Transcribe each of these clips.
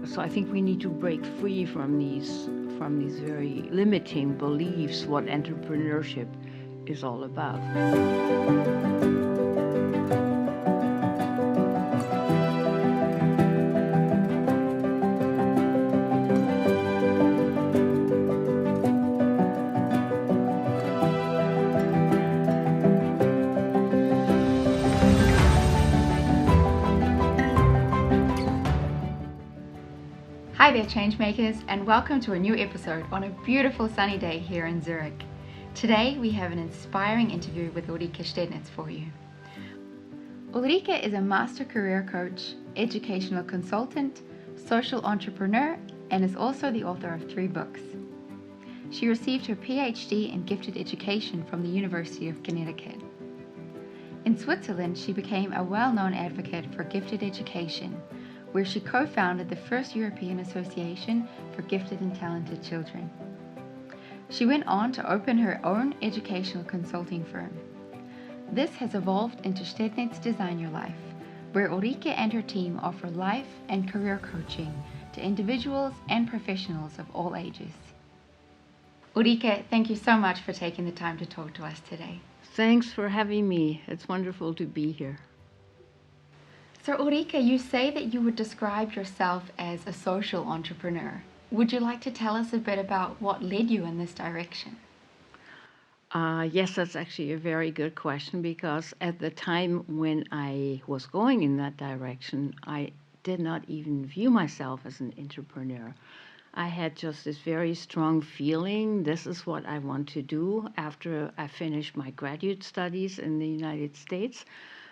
So I think we need to break free from these very limiting beliefs what entrepreneurship is all about. Hi there, Changemakers, and welcome to a new episode on a beautiful sunny day here in Zurich. Today we have an inspiring interview with Ulrike Stedtnitz for you. Ulrike is a master career coach, educational consultant, social entrepreneur, and is also the author of 3 books. She received her PhD in gifted education from the University of Connecticut. In Switzerland, she became a well-known advocate for gifted education, where she co-founded the first European Association for Gifted and Talented Children. She went on to open her own educational consulting firm. This has evolved into Stedtnitz Design Your Life, where Ulrike and her team offer life and career coaching to individuals and professionals of all ages. Ulrike, thank you so much for taking the time to talk to us today. Thanks for having me. It's wonderful to be here. So Ulrike, you say that you would describe yourself as a social entrepreneur. Would you like to tell us a bit about what led you in this direction? Yes, that's actually a very good question, because at the time when I was going in that direction, I did not even view myself as an entrepreneur. I had just this very strong feeling, this is what I want to do after I finished my graduate studies in the United States.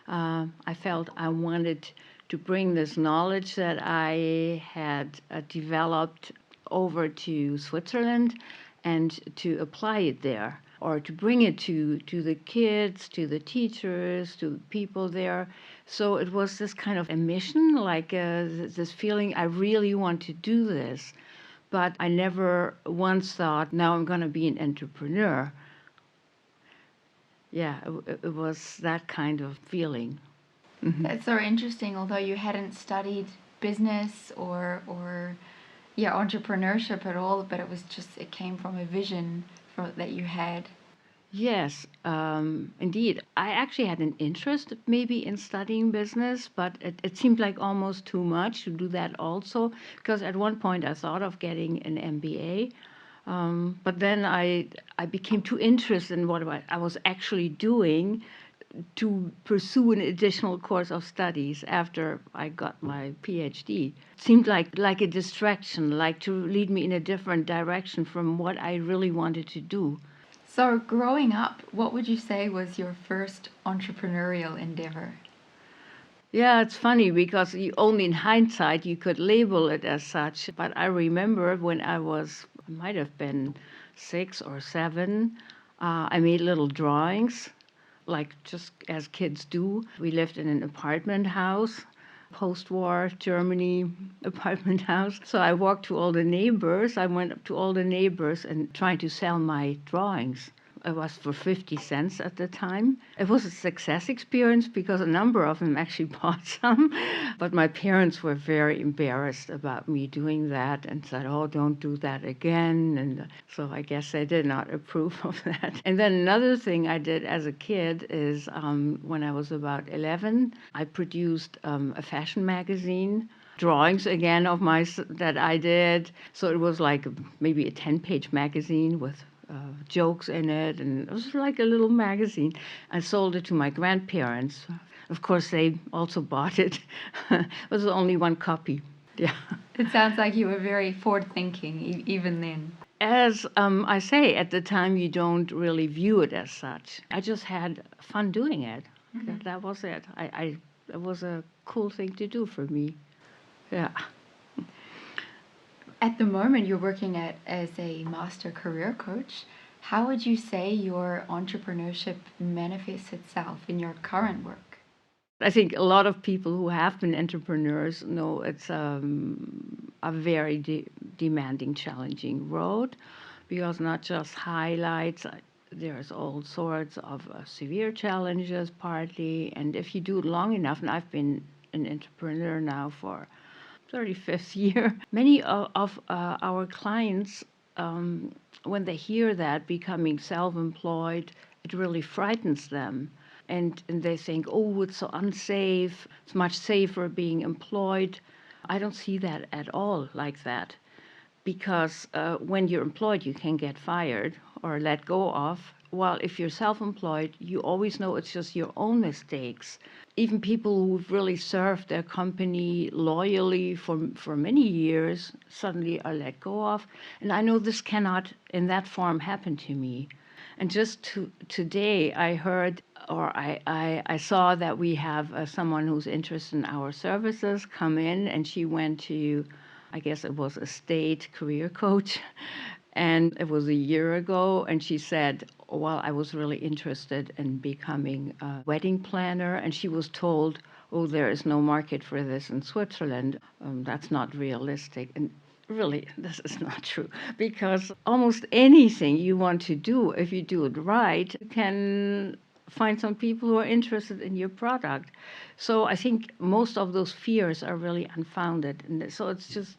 I felt I wanted to bring this knowledge that I had developed over to Switzerland and to apply it there, or to bring it to the kids, to the teachers, to the people there. So it was this kind of a mission, like this feeling, I really want to do this. But I never once thought, now I'm going to be an entrepreneur. Yeah, it was that kind of feeling. Mm-hmm. That's so interesting. Although you hadn't studied business or entrepreneurship at all, but it came from a vision that you had. Yes, indeed. I actually had an interest maybe in studying business, but it seemed like almost too much to do that also, because at one point I thought of getting an MBA. But then I became too interested in what I was actually doing to pursue an additional course of studies after I got my PhD. It seemed like a distraction, like to lead me in a different direction from what I really wanted to do. So growing up, what would you say was your first entrepreneurial endeavor? Yeah, it's funny because only in hindsight you could label it as such. But I remember when I might have been 6 or 7, I made little drawings, like just as kids do. We lived in an apartment house, post-war Germany apartment house. So I walked to all the neighbors. I went up to all the neighbors and tried to sell my drawings. It was for 50 cents at the time. It was a success experience because a number of them actually bought some. But my parents were very embarrassed about me doing that and said, oh, don't do that again. And so I guess they did not approve of that. And then another thing I did as a kid is when I was about 11, I produced a fashion magazine. Drawings again of that I did. So it was like maybe a 10-page magazine with jokes in it, and it was like a little magazine. I sold it to my grandparents. Of course, they also bought it. It was only 1 copy. Yeah. It sounds like you were very forward-thinking even then. As I say, at the time, you don't really view it as such. I just had fun doing it. Mm-hmm. That was it. It was a cool thing to do for me. Yeah. At the moment, you're working as a master career coach. How would you say your entrepreneurship manifests itself in your current work? I think a lot of people who have been entrepreneurs know it's a very demanding, challenging road, because not just highlights, there's all sorts of severe challenges partly, and if you do it long enough, and I've been an entrepreneur now for 35th year. Many of our clients, when they hear that becoming self-employed, it really frightens them. And they think, oh, it's so unsafe. It's much safer being employed. I don't see that at all like that. Because when you're employed, you can get fired or let go of. While if you're self-employed, you always know it's just your own mistakes. Even people who've really served their company loyally for many years suddenly are let go of. And I know this cannot, in that form, happen to me. And just today, I heard or I saw that we have someone who's interested in our services come in, and she went to, I guess it was a state career coach, and it was a year ago, and she said, well, I was really interested in becoming a wedding planner, and she was told, oh, there is no market for this in Switzerland. That's not realistic. And really, this is not true, because almost anything you want to do, if you do it right, you can find some people who are interested in your product. So I think most of those fears are really unfounded. And so it's just,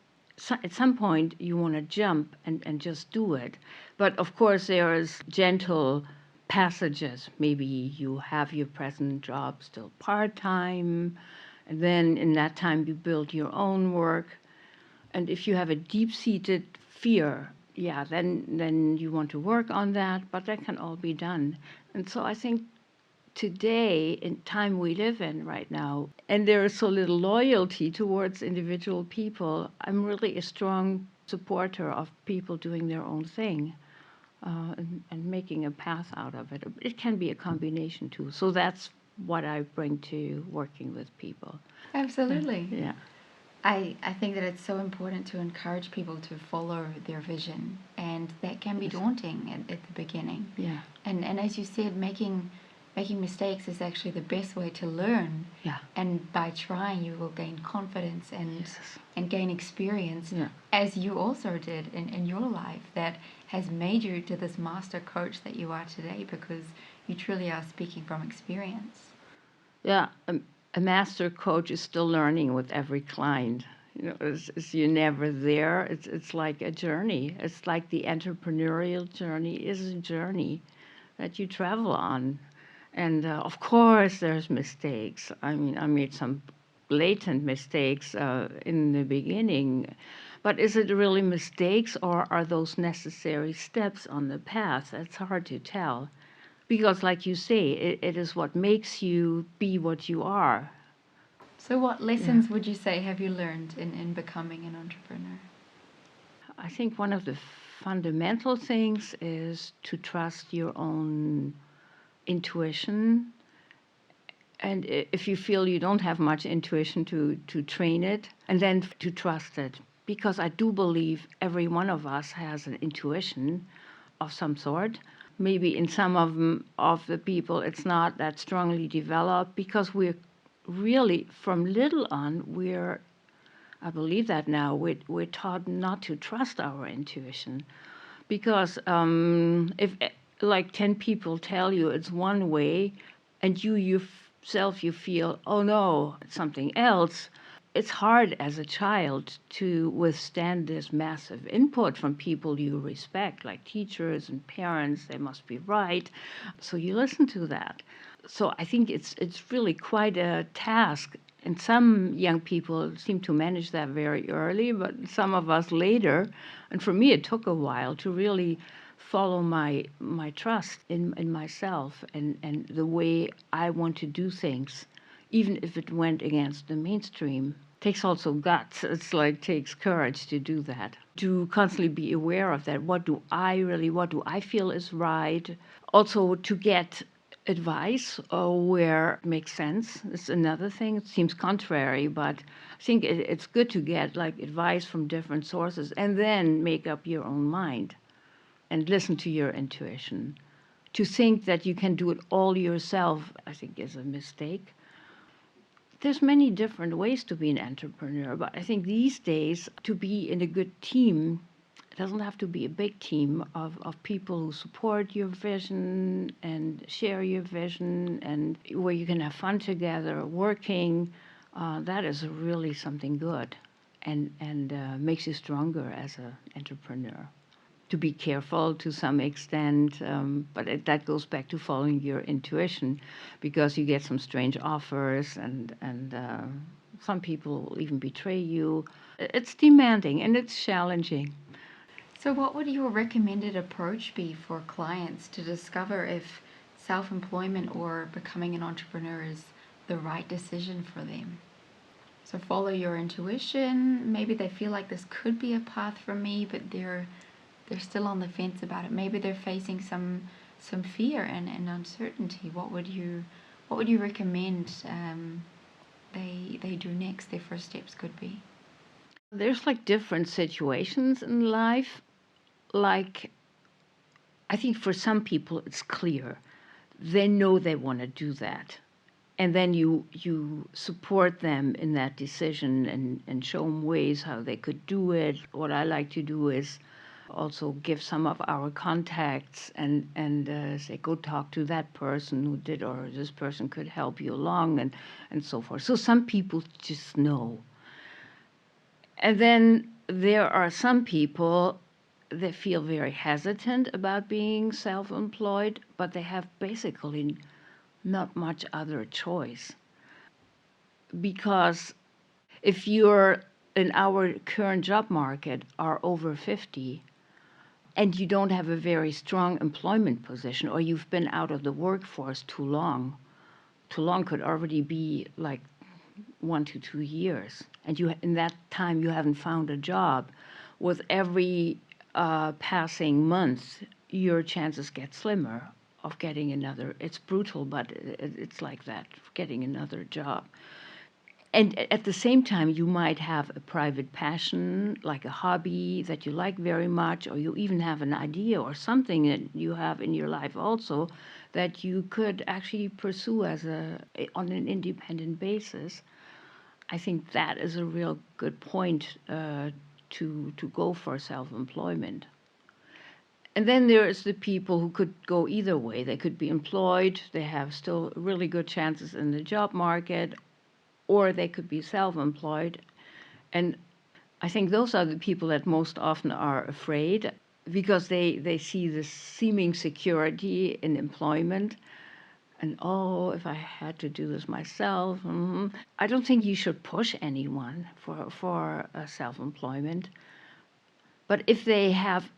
at some point, you want to jump and just do it. But of course, there's gentle passages. Maybe you have your present job still part-time, and then in that time you build your own work. And if you have a deep-seated fear, yeah, then you want to work on that, but that can all be done. And so I think today, in time we live in right now, and there is so little loyalty towards individual people, I'm really a strong supporter of people doing their own thing and making a path out of it. It can be a combination too. So that's what I bring to working with people. Absolutely. Yeah. I think that it's so important to encourage people to follow their vision, and that can be daunting at the beginning. Yeah. And as you said, making mistakes is actually the best way to learn. Yeah. And by trying, you will gain confidence and gain experience, Yeah. as you also did in your life, that has made you to this master coach that you are today, because you truly are speaking from experience. Yeah, a master coach is still learning with every client. You know, you're never there. It's like a journey. It's like the entrepreneurial journey is a journey that you travel on. And of course, there's mistakes. I mean, I made some blatant mistakes in the beginning. But is it really mistakes, or are those necessary steps on the path? It's hard to tell. Because, like you say, it is what makes you be what you are. So what lessons would you say have you learned in becoming an entrepreneur? I think one of the fundamental things is to trust your own intuition. And if you feel you don't have much intuition, to train it, and then to trust it. Because I do believe every one of us has an intuition of some sort. Maybe in some of the people it's not that strongly developed, because we're really, from little on, I believe that now, we're taught not to trust our intuition. Because if like 10 people tell you it's one way, and you yourself, you feel, oh no, it's something else, it's hard as a child to withstand this massive input from people you respect, like teachers and parents. They must be right. So you listen to that. So I think it's really quite a task. And some young people seem to manage that very early, but some of us later. And for me, it took a while to really follow my trust in myself and the way I want to do things, even if it went against the mainstream. Takes also guts. It's like takes courage to do that. To constantly be aware of that. What do I feel is right? Also to get advice where it makes sense. It's another thing. It seems contrary, but I think it's good to get like advice from different sources and then make up your own mind and listen to your intuition. To think that you can do it all yourself, I think, is a mistake. There's many different ways to be an entrepreneur, but I think these days to be in a good team, it doesn't have to be a big team of people who support your vision and share your vision, and where you can have fun together working. That is really something good. and makes you stronger as an entrepreneur. To be careful to some extent, but that goes back to following your intuition, because you get some strange offers, and some people will even betray you. It's demanding and it's challenging. So what would your recommended approach be for clients to discover if self-employment or becoming an entrepreneur is the right decision for them? So follow your intuition. Maybe they feel like this could be a path for me, but they're still on the fence about it. Maybe they're facing some fear and uncertainty. What would you recommend they do next? Their first steps could be. There's like different situations in life. Like, I think for some people it's clear. They know they want to do that. And then you support them in that decision and show them ways how they could do it. What I like to do is also give some of our contacts and say, go talk to that person who did, or this person could help you along, and so forth. So some people just know. And then there are some people that feel very hesitant about being self-employed, but they have basically not much other choice. Because if you're in our current job market are over 50 and you don't have a very strong employment position, or you've been out of the workforce too long could already be like 1 to 2 years, and you in that time you haven't found a job, with every passing month your chances get slimmer of getting another. It's brutal, but it's like that, getting another job. And at the same time, you might have a private passion, like a hobby that you like very much, or you even have an idea or something that you have in your life also that you could actually pursue on an independent basis. I think that is a real good point to go for self-employment. And then there's the people who could go either way. They could be employed, they have still really good chances in the job market, or they could be self-employed. And I think those are the people that most often are afraid, because they see this seeming security in employment. And, oh, if I had to do this myself. I don't think you should push anyone for self-employment. But if they have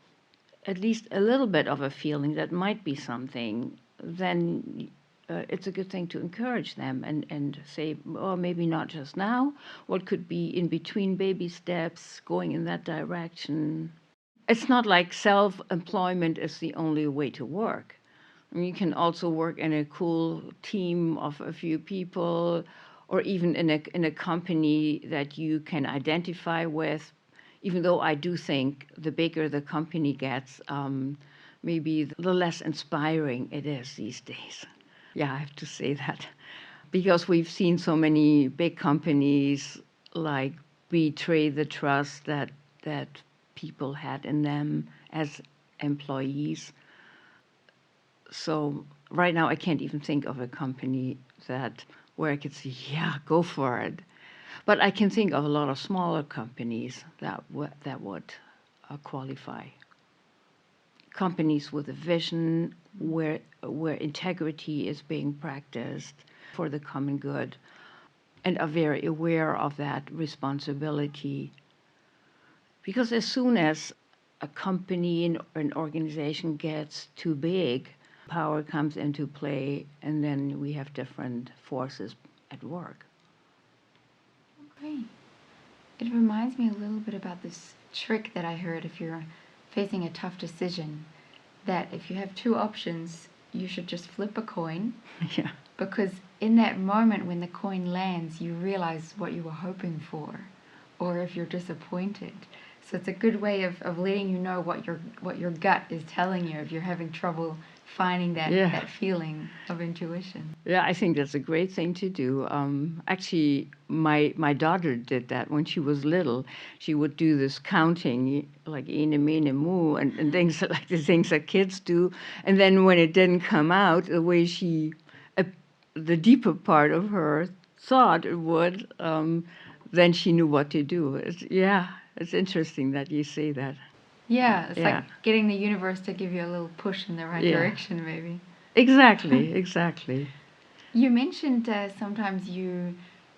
at least a little bit of a feeling that might be something, then it's a good thing to encourage them and say, oh, maybe not just now. What could be in between baby steps, going in that direction? It's not like self-employment is the only way to work. I mean, you can also work in a cool team of a few people, or even in a company that you can identify with. Even though I do think the bigger the company gets, maybe the less inspiring it is these days. Yeah, I have to say that. Because we've seen so many big companies like betray the trust that people had in them as employees. So right now I can't even think of a company where I could say, yeah, go for it. But I can think of a lot of smaller companies that would qualify. Companies with a vision where integrity is being practiced for the common good, and are very aware of that responsibility. Because as soon as a company or an organization gets too big, power comes into play, and then we have different forces at work. Great. It reminds me a little bit about this trick that I heard if you're facing a tough decision, that if you have two options, you should just flip a coin. Yeah. Because in that moment when the coin lands, you realize what you were hoping for, or if you're disappointed. So it's a good way of letting you know what your gut is telling you if you're having trouble finding that feeling of intuition. Yeah, I think that's a great thing to do. Actually, my daughter did that when she was little. She would do this counting, like ene, mene, mu, and things like the things that kids do. And then when it didn't come out the way the deeper part of her thought it would, then she knew what to do. It's interesting that you say that. Yeah, it's Yeah. like getting the universe to give you a little push in the right Yeah. direction, maybe. Exactly, exactly. You mentioned sometimes you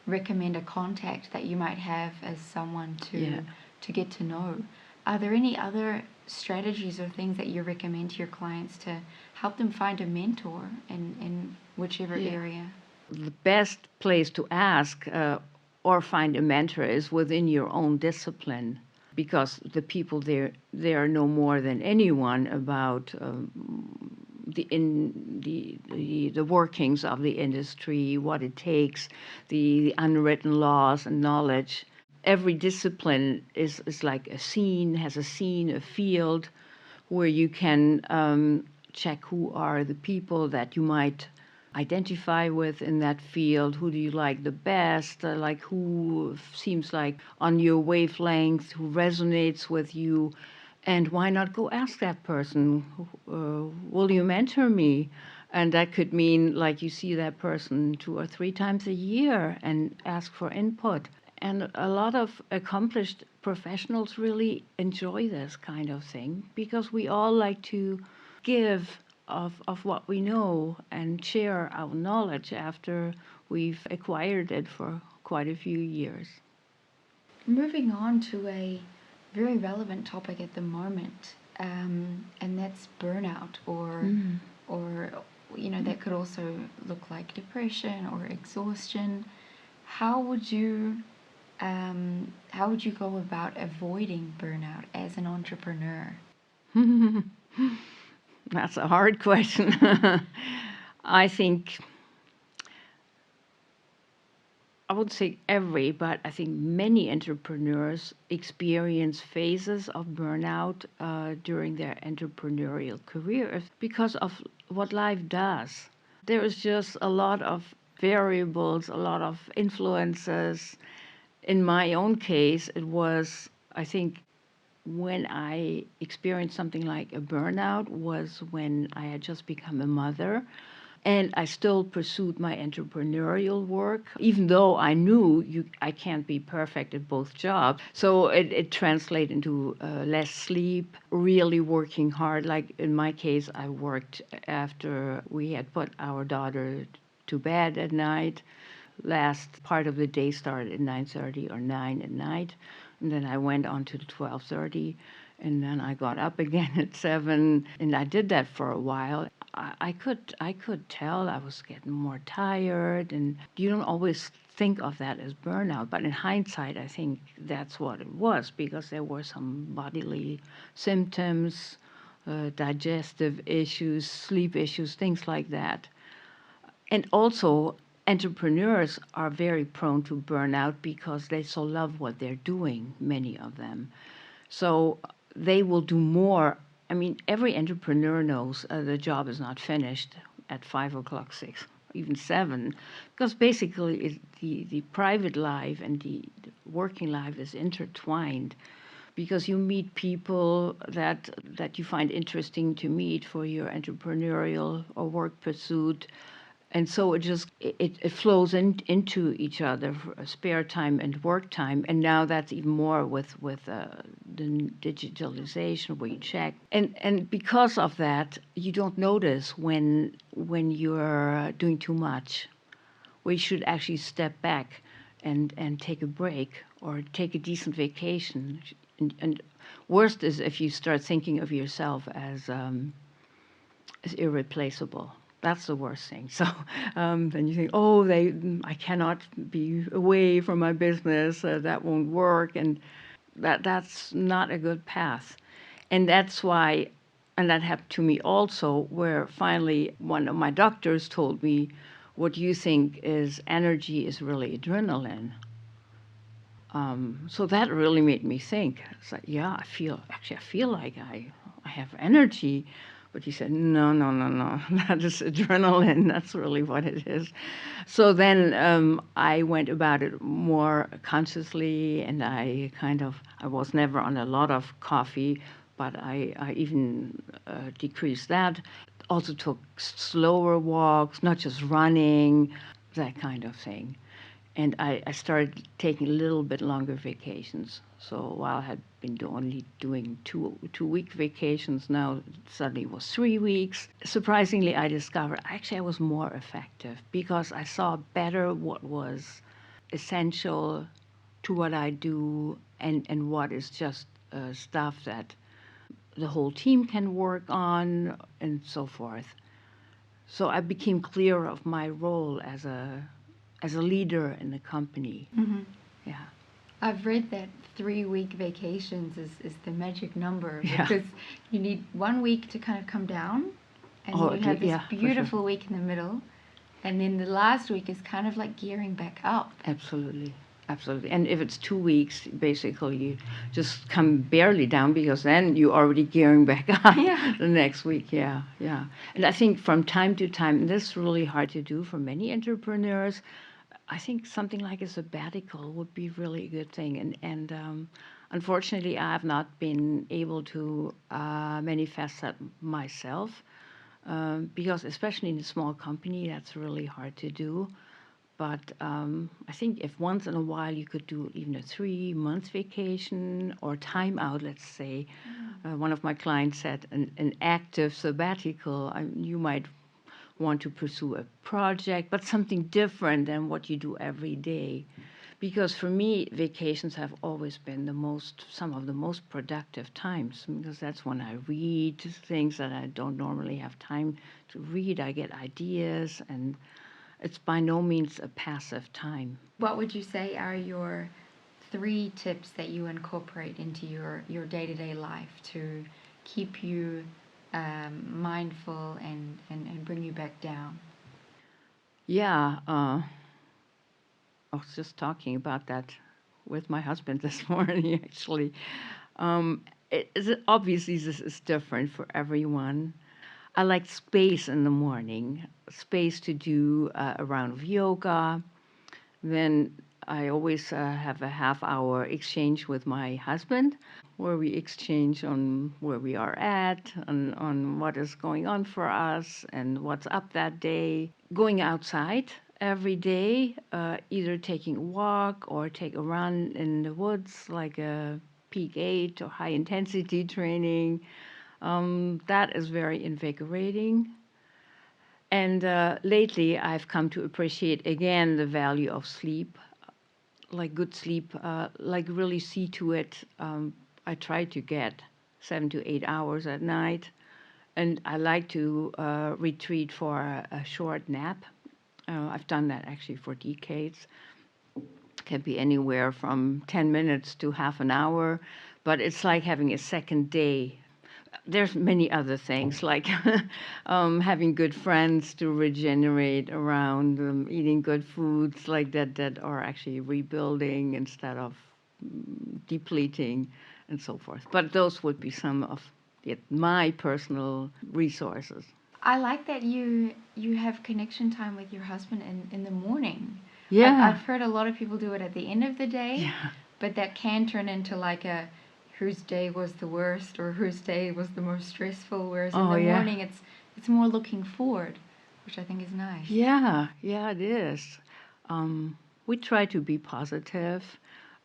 recommend a contact that you might have as someone Yeah. to get to know. Are there any other strategies or things that you recommend to your clients to help them find a mentor in whichever Yeah. area? The best place to ask or find a mentor is within your own discipline, because the people there know more than anyone about the workings of the industry, what it takes, the unwritten laws and knowledge. Every discipline is like a scene, has a scene, a field where you can check who are the people that you might identify with in that field. Who do you like the best? Like who seems like on your wavelength, who resonates with you? And why not go ask that person, will you mentor me? And that could mean like you see that person 2 or 3 times a year and ask for input. And a lot of accomplished professionals really enjoy this kind of thing because we all like to give of what we know and share our knowledge after we've acquired it for quite a few years. Moving on to a very relevant topic at the moment, and that's burnout, or that could also look like depression or exhaustion. How would you go about avoiding burnout as an entrepreneur? That's a hard question. I think I would say but I think many entrepreneurs experience phases of burnout during their entrepreneurial careers because of what life does. There is just a lot of variables, a lot of influences. In my own case, it was, I think, when I experienced something like a burnout was when I had just become a mother. And I still pursued my entrepreneurial work, even though I knew I can't be perfect at both jobs. So it translated into less sleep, really working hard. Like in my case, I worked after we had put our daughter to bed at night. Last part of the day started at 9:30 or 9 at night, and then I went on to 12:30, and then I got up again at 7, and I did that for a while. I could tell I was getting more tired, and you don't always think of that as burnout, but in hindsight, I think that's what it was because there were some bodily symptoms, digestive issues, sleep issues, things like that. And also, entrepreneurs are very prone to burnout because they so love what they're doing, many of them. So they will do more. I mean, every entrepreneur knows the job is not finished at 5 o'clock, 6, even 7, because basically the private life and the working life is intertwined because you meet people that you find interesting to meet for your entrepreneurial or work pursuit, and so it flows into each other for spare time and work time, and now that's even more with the digitalization where you check, and because of that you don't notice when you're doing too much. We should actually step back and take a break or take a decent vacation. And worst is if you start thinking of yourself as irreplaceable. That's the worst thing. So then you think, oh, I cannot be away from my business. That won't work, and that's not a good path. And that's why, and that happened to me also, where finally one of my doctors told me, what you think is energy is really adrenaline. So that really made me think. It's like, yeah, I feel like I have energy. But he said, no, no, no, no, that is adrenaline. That's really what it is. So then I went about it more consciously, and I was never on a lot of coffee, but I even decreased that. Also took slower walks, not just running, that kind of thing. And I started taking a little bit longer vacations. So while I had been only doing two-week vacations, now it suddenly was 3 weeks. Surprisingly, I discovered actually I was more effective because I saw better what was essential to what I do and what is just stuff that the whole team can work on and so forth. So I became clear of my role as a leader in the company. Mm-hmm. Yeah. I've read that 3-week vacations is the magic number Yeah. because you need 1 week to kind of come down, and Oh, then you have this yeah, for sure. beautiful week in the middle, and then the last week is kind of like gearing back up. Absolutely. Absolutely. And if it's 2 weeks, basically you just come barely down because then you're already gearing back up Yeah. the next week. Yeah, yeah. And I think from time to time, and this is really hard to do for many entrepreneurs, I think something like a sabbatical would be really a good thing. And unfortunately, I have not been able to manifest that myself because especially in a small company, that's really hard to do. But I think if once in a while you could do even a 3 month vacation or time out, let's say, one of my clients said an active sabbatical, you might want to pursue a project, but something different than what you do every day. Because for me, vacations have always been some of the most productive times, because that's when I read things that I don't normally have time to read. I get ideas, and it's by no means a passive time. What would you say are your 3 tips that you incorporate into your day-to-day life to keep you mindful and bring you back down? Yeah, I was just talking about that with my husband this morning, actually. Obviously, this is different for everyone. I like space in the morning, space to do a round of yoga. Then I always have a half-hour exchange with my husband, where we exchange on where we are at, on what is going on for us, and what's up that day. Going outside every day, either taking a walk or take a run in the woods, like a peak 8 or high intensity training. That is very invigorating. And lately, I've come to appreciate again the value of sleep, like good sleep, like really see to it. I try to get 7 to 8 hours at night, and I like to retreat for a short nap. I've done that actually for decades. Can be anywhere from 10 minutes to half an hour, but it's like having a second day. There's many other things like having good friends to regenerate around, eating good foods like that are actually rebuilding instead of depleting and so forth. But those would be some of my personal resources. I like that you have connection time with your husband in the morning. Yeah. I've heard a lot of people do it at the end of the day, Yeah. but that can turn into like a whose day was the worst or whose day was the most stressful, whereas in Oh, the yeah. morning it's more looking forward, which I think is nice. Yeah, yeah, it is. We try to be positive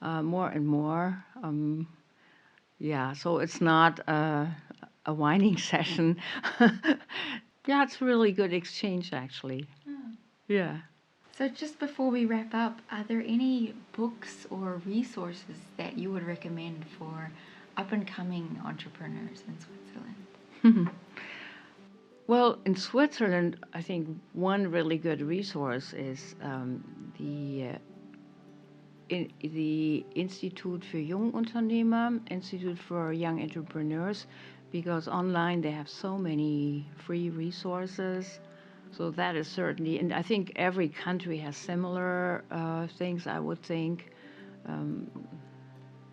more and more. Yeah, so it's not a whining session. Yeah, it's really good exchange, actually. Yeah. So just before we wrap up, are there any books or resources that you would recommend for up-and-coming entrepreneurs in Switzerland? Well, in Switzerland, I think one really good resource is the Institute für Jungunternehmer, Institute for Young Entrepreneurs, because online they have so many free resources. So that is certainly, and I think every country has similar things, I would think.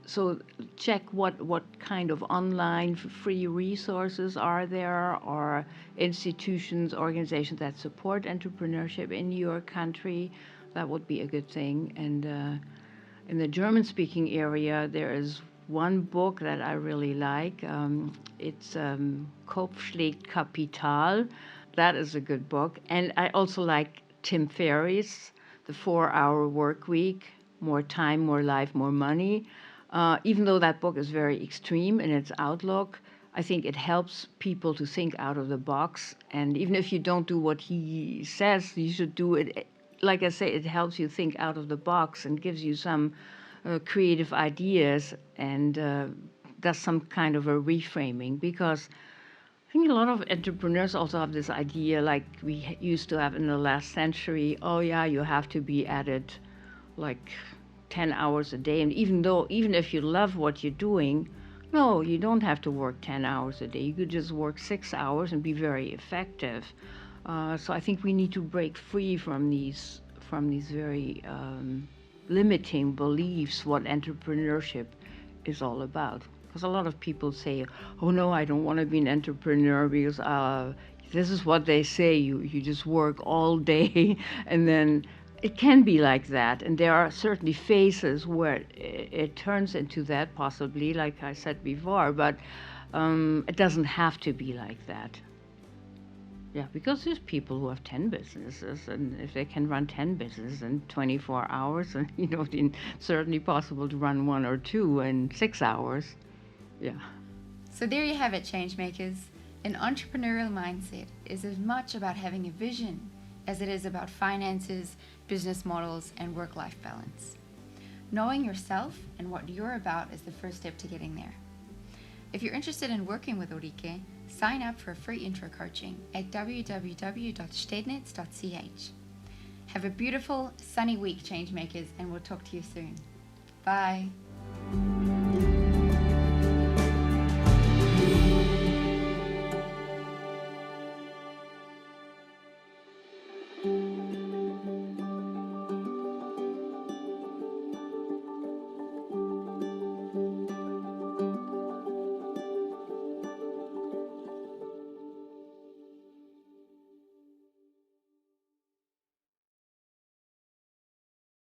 So check what kind of online free resources are there, or institutions, organizations that support entrepreneurship in your country. That would be a good thing. And in the German-speaking area, there is one book that I really like. It's Kopf, schlägt, Kapital. That is a good book. And I also like Tim Ferriss, The the 4-hour work week, more time, more life, more money. Even though that book is very extreme in its outlook, I think it helps people to think out of the box. And even if you don't do what he says you should do, it, like I say, it helps you think out of the box and gives you some creative ideas and does some kind of a reframing. Because I think a lot of entrepreneurs also have this idea, like we used to have in the last century, oh yeah, you have to be at it like 10 hours a day. And even if you love what you're doing, no, you don't have to work 10 hours a day. You could just work 6 hours and be very effective. So I think we need to break free from these very limiting beliefs what entrepreneurship is all about. Because a lot of people say, oh no, I don't want to be an entrepreneur because this is what they say, you just work all day. And then it can be like that. And there are certainly phases where it turns into that, possibly, like I said before, but it doesn't have to be like that. Yeah, because there's people who have 10 businesses, and if they can run 10 businesses in 24 hours, and it's certainly possible to run 1 or 2 in 6 hours. Yeah. So there you have it, changemakers. An entrepreneurial mindset is as much about having a vision as it is about finances, business models, and work-life balance. Knowing yourself and what you're about is the first step to getting there. If you're interested in working with Ulrike, sign up for a free intro coaching at www.stedtnitz.ch. Have a beautiful, sunny week, changemakers, and we'll talk to you soon. Bye.